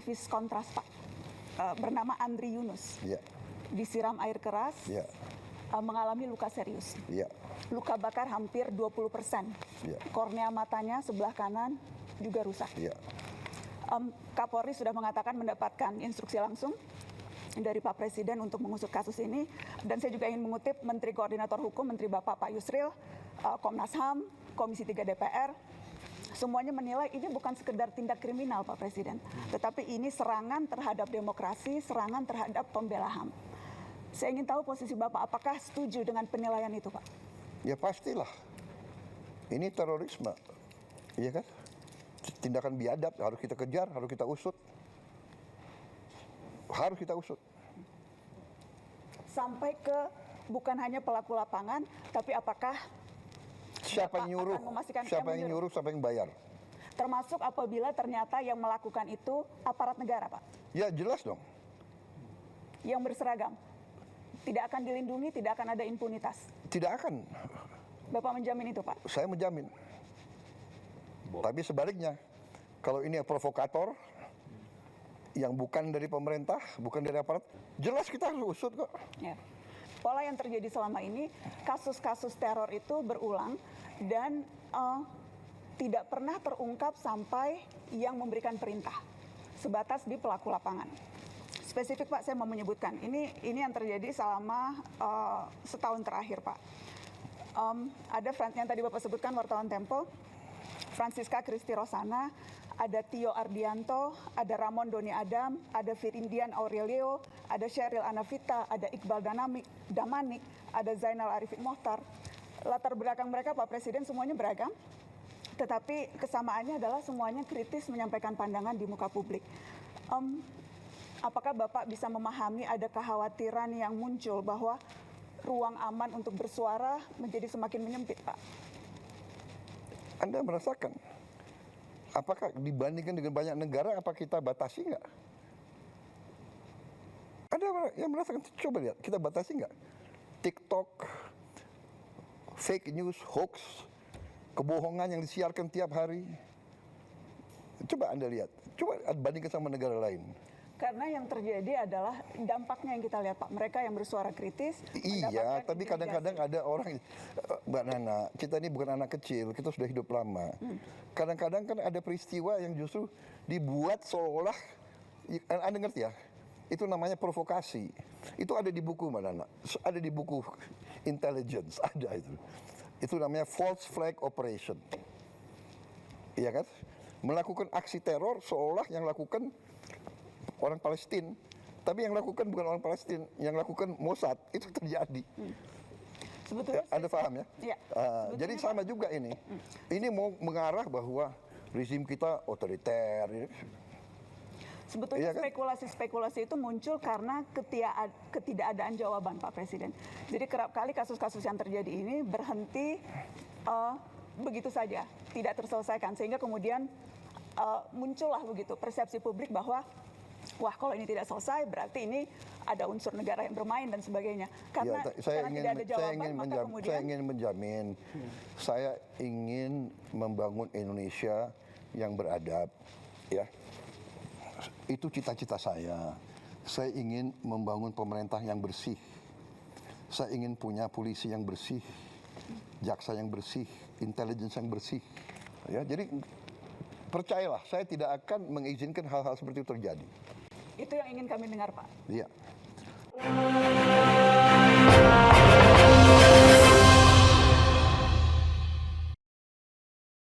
aktivis kontras Pak, bernama Andri Yunus, disiram air keras, mengalami luka serius. Luka bakar hampir 20%. Kornea matanya sebelah kanan juga rusak. Kapolri sudah mengatakan mendapatkan instruksi langsung dari Pak Presiden untuk mengusut kasus ini. Dan saya juga ingin mengutip Menteri Koordinator Hukum, Menteri Bapak Pak Yusril, Komnas HAM, Komisi 3 DPR, semuanya menilai ini bukan sekedar tindak kriminal Pak Presiden, tetapi ini serangan terhadap demokrasi, serangan terhadap pembela HAM. Saya ingin tahu posisi Bapak, apakah setuju dengan penilaian itu Pak? Ya pastilah, ini terorisme, iya kan? Tindakan biadab, harus kita kejar, harus kita usut. Harus kita usut. Sampai ke bukan hanya pelaku lapangan, tapi apakah siapa yang nyuruh, siapa yang nyuruh, siapa yang bayar. Termasuk apabila ternyata yang melakukan itu aparat negara, Pak? Ya jelas dong. Yang berseragam, tidak akan dilindungi, tidak akan ada impunitas? Tidak akan. Bapak menjamin itu, Pak? Saya menjamin. Tapi sebaliknya, kalau ini provokator, yang bukan dari pemerintah, bukan dari aparat, jelas kita harus usut kok. Ya. Pola yang terjadi selama ini, kasus-kasus teror itu berulang dan tidak pernah terungkap sampai yang memberikan perintah, sebatas di pelaku lapangan. Spesifik Pak, saya mau menyebutkan, ini yang terjadi selama setahun terakhir Pak. Ada yang tadi Bapak sebutkan, wartawan Tempo, Francisca Christy Rosana, ada Tio Ardianto, ada Ramon Doni Adam, ada Firindian Aurelio, ada Sheryl Anavita, ada Iqbal Damanik, ada Zainal Arifin Mohtar. Latar belakang mereka Pak Presiden semuanya beragam, tetapi kesamaannya adalah semuanya kritis menyampaikan pandangan di muka publik. Apakah Bapak bisa memahami ada kekhawatiran yang muncul bahwa ruang aman untuk bersuara menjadi semakin menyempit, Pak? Anda merasakan, apakah dibandingkan dengan banyak negara, apa kita batasi nggak? Ada yang merasakan, coba lihat, kita batasi nggak? TikTok, fake news, hoax, kebohongan yang disiarkan tiap hari. Coba Anda lihat, coba bandingkan sama negara lain. Karena yang terjadi adalah dampaknya yang kita lihat Pak, mereka yang bersuara kritis. Iya, tapi kadang-kadang ada orang, Mbak Nana, kita ini bukan anak kecil, kita sudah hidup lama. Kadang-kadang kan ada peristiwa yang justru dibuat seolah, Anda ngerti ya, itu namanya provokasi. Itu ada di buku Mbak Nana, ada di buku intelligence, ada itu. Itu namanya false flag operation. Iya kan? Melakukan aksi teror seolah yang lakukan orang Palestina, tapi yang lakukan bukan orang Palestina, yang lakukan Mossad, itu terjadi. Sebetulnya, Anda paham ya? Ya, jadi sama juga ini. Ini mau mengarah bahwa rezim kita otoriter. Sebetulnya spekulasi-spekulasi itu muncul karena ketidakadaan jawaban Pak Presiden. Jadi kerap kali kasus-kasus yang terjadi ini berhenti begitu saja, tidak terselesaikan, sehingga kemudian muncullah begitu persepsi publik bahwa wah, kalau ini tidak selesai berarti ini ada unsur negara yang bermain dan sebagainya. Karena, saya ingin menjamin, saya ingin membangun Indonesia yang beradab, ya. Itu cita-cita saya. Saya ingin membangun pemerintah yang bersih. Saya ingin punya polisi yang bersih, jaksa yang bersih, intelijen yang bersih. Ya, jadi percayalah, saya tidak akan mengizinkan hal-hal seperti itu terjadi. Itu yang ingin kami dengar, Pak. Iya.